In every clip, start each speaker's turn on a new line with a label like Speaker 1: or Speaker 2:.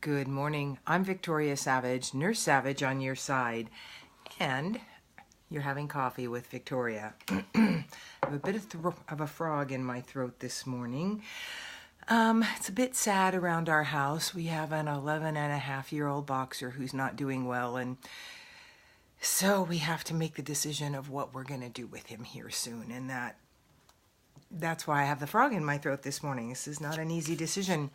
Speaker 1: Good morning. I'm Victoria Savage, Nurse Savage on your side, and you're having coffee with Victoria. I have a bit of a frog in my throat this morning. It's a bit sad around our house. We have an 11-and-a-half-year-old boxer who's not doing well, and so we have to make the decision of what we're going to do with him here soon, and that's why I have the frog in my throat this morning. This is not an easy decision.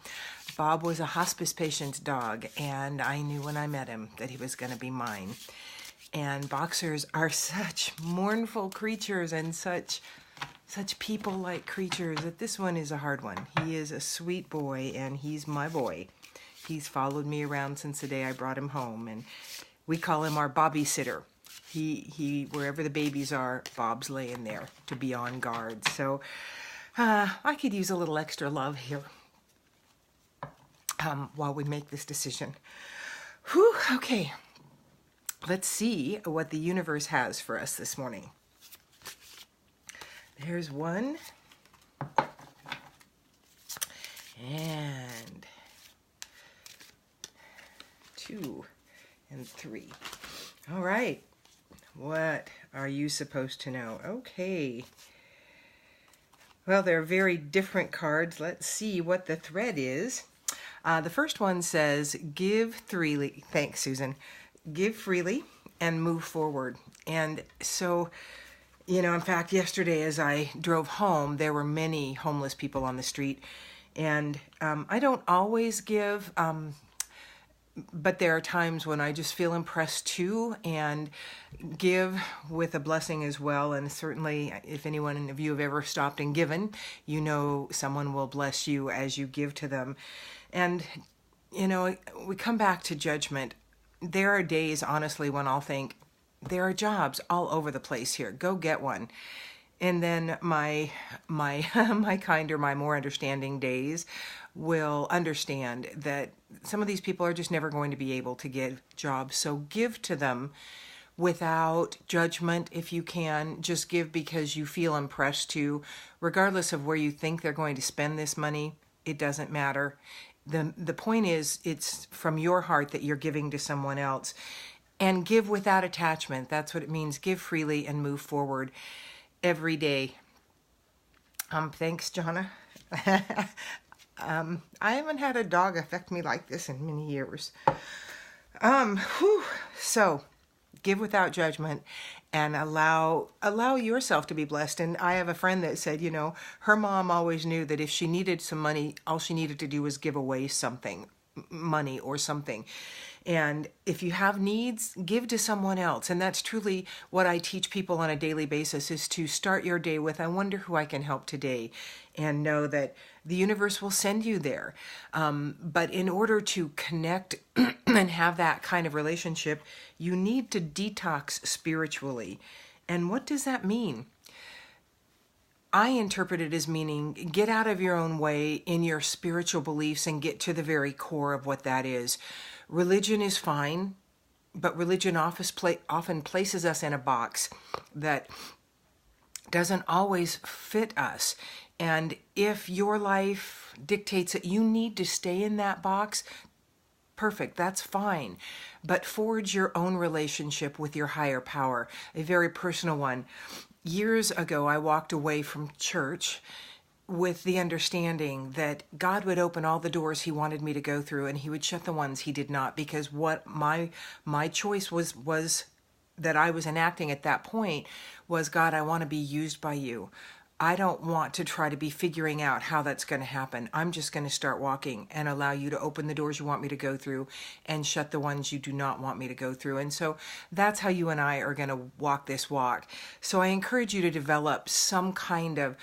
Speaker 1: Bob was a hospice patient's dog, and I knew when I met him that he was going to be mine. And boxers are such mournful creatures and such people-like creatures that this one is a hard one. He is a sweet boy, and he's my boy. He's followed me around since the day I brought him home, and we call him our Bobby sitter. He wherever the babies are, Bob's laying there to be on guard. So I could use a little extra love here while we make this decision. Whew, okay, let's see what the universe has for us this morning. There's 1 and 2 and 3. All right. What are you supposed to know? Okay. Well, they're very different cards. Let's see what the thread is. The first one says, give freely. Thanks, Susan. Give freely and move forward. And so, in fact, yesterday as I drove home, there were many homeless people on the street. And I don't always give, but there are times when I just feel impressed too and give with a blessing as well. And certainly if anyone of you have ever stopped and given, you know someone will bless you as you give to them. And, we come back to judgment. There are days, honestly, when I'll think, there are jobs all over the place here. Go get one. And then my kinder, my more understanding days will understand that some of these people are just never going to be able to get jobs. So give to them without judgment if you can. Just give because you feel impressed to. Regardless of where you think they're going to spend this money, it doesn't matter. The point is, it's from your heart that you're giving to someone else. And give without attachment. That's what it means. Give freely and move forward every day. Thanks, Jonna. I haven't had a dog affect me like this in many years. So, give without judgment and allow yourself to be blessed. And I have a friend that said, her mom always knew that if she needed some money, all she needed to do was give away something, money or something. And if you have needs, give to someone else. And that's truly what I teach people on a daily basis, is to start your day with, I wonder who I can help today, and know that the universe will send you there. But in order to connect and have that kind of relationship, you need to detox spiritually. And what does that mean? I interpret it as meaning get out of your own way in your spiritual beliefs and get to the very core of what that is. Religion is fine, but religion often places us in a box that doesn't always fit us. And if your life dictates that you need to stay in that box, perfect, that's fine. But forge your own relationship with your higher power, a very personal one. Years ago, I walked away from church with the understanding that God would open all the doors he wanted me to go through, and he would shut the ones he did not, because what my choice was that I was enacting at that point was, God, I want to be used by you. I don't want to try to be figuring out how that's going to happen. I'm just going to start walking and allow you to open the doors you want me to go through and shut the ones you do not want me to go through. And so that's how you and I are going to walk this walk. So I encourage you to develop some kind of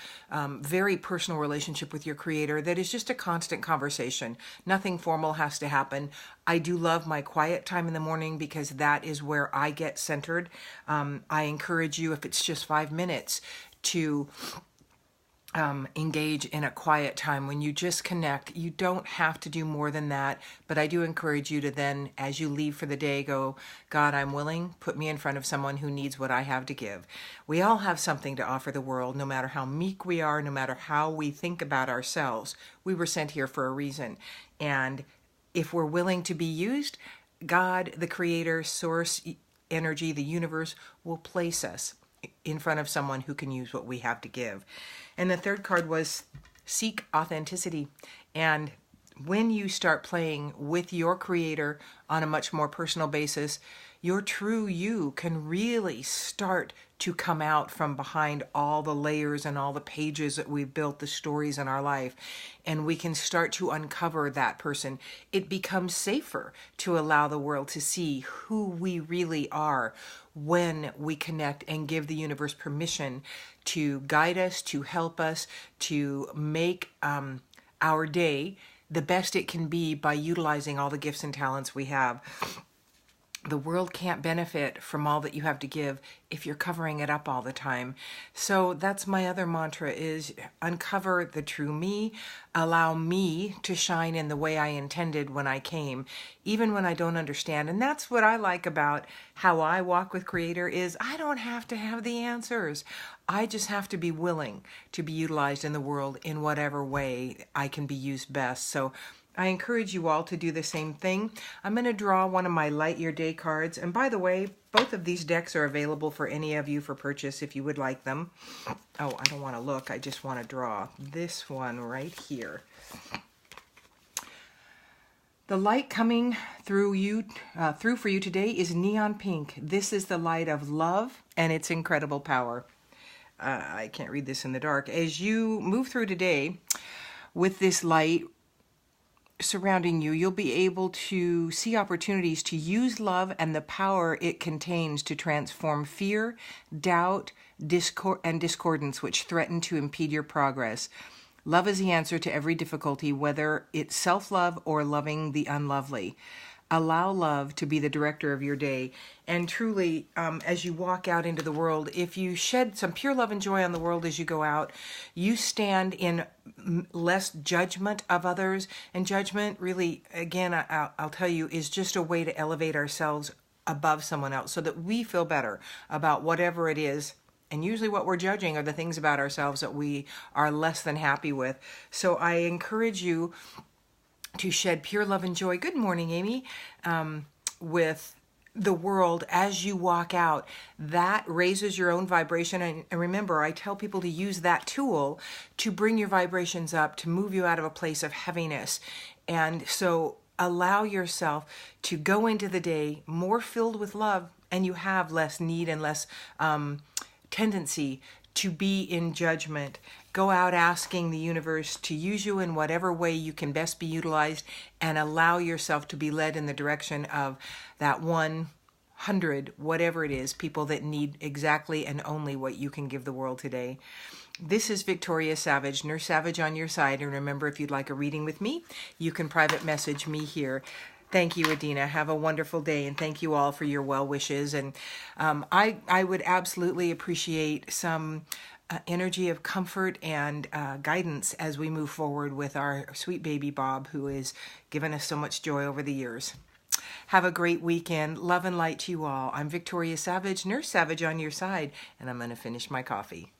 Speaker 1: very personal relationship with your Creator that is just a constant conversation. Nothing formal has to happen. I do love my quiet time in the morning because that is where I get centered. I encourage you, if it's just 5 minutes, to engage in a quiet time when you just connect. You don't have to do more than that, but I do encourage you to then, as you leave for the day, go, God, I'm willing, put me in front of someone who needs what I have to give. We all have something to offer the world, no matter how meek we are, no matter how we think about ourselves. We were sent here for a reason, and if we're willing to be used, God, the creator, source, energy, the universe will place us in front of someone who can use what we have to give. And the third card was seek authenticity. And when you start playing with your creator on a much more personal basis, your true you can really start to come out from behind all the layers and all the pages that we've built, the stories in our life, and we can start to uncover that person. It becomes safer to allow the world to see who we really are when we connect and give the universe permission to guide us, to help us, to make our day the best it can be by utilizing all the gifts and talents we have. The world can't benefit from all that you have to give if you're covering it up all the time. So that's my other mantra, is uncover the true me, allow me to shine in the way I intended when I came, even when I don't understand. And that's what I like about how I walk with Creator, is I don't have to have the answers. I just have to be willing to be utilized in the world in whatever way I can be used best. So I encourage you all to do the same thing. I'm going to draw one of my Light Your Day cards. And by the way, both of these decks are available for any of you for purchase if you would like them. Oh, I don't want to look. I just want to draw this one right here. The light coming through for you today is neon pink. This is the light of love and its incredible power. I can't read this in the dark. As you move through today with this light surrounding you, you'll be able to see opportunities to use love and the power it contains to transform fear, doubt, and discordance which threaten to impede your progress. Love is the answer to every difficulty, whether it's self-love or loving the unlovely. Allow love to be the director of your day. And truly, as you walk out into the world, if you shed some pure love and joy on the world as you go out, you stand in less judgment of others. And judgment really, again, I'll tell you, is just a way to elevate ourselves above someone else so that we feel better about whatever it is. And usually what we're judging are the things about ourselves that we are less than happy with. So I encourage you to shed pure love and joy. Good morning, Amy. With the world as you walk out, that raises your own vibration. And remember, I tell people to use that tool to bring your vibrations up, to move you out of a place of heaviness. And so allow yourself to go into the day more filled with love, and you have less need and less tendency to be in judgment. Go out asking the universe to use you in whatever way you can best be utilized, and allow yourself to be led in the direction of that 100, whatever it is, people that need exactly and only what you can give the world today. This is Victoria Savage, Nurse Savage on your side. And remember, if you'd like a reading with me, you can private message me here. Thank you, Adina. Have a wonderful day, and thank you all for your well wishes. And I would absolutely appreciate some energy of comfort and guidance as we move forward with our sweet baby Bob, who has given us so much joy over the years. Have a great weekend. Love and light to you all. I'm Victoria Savage, Nurse Savage on your side, and I'm going to finish my coffee.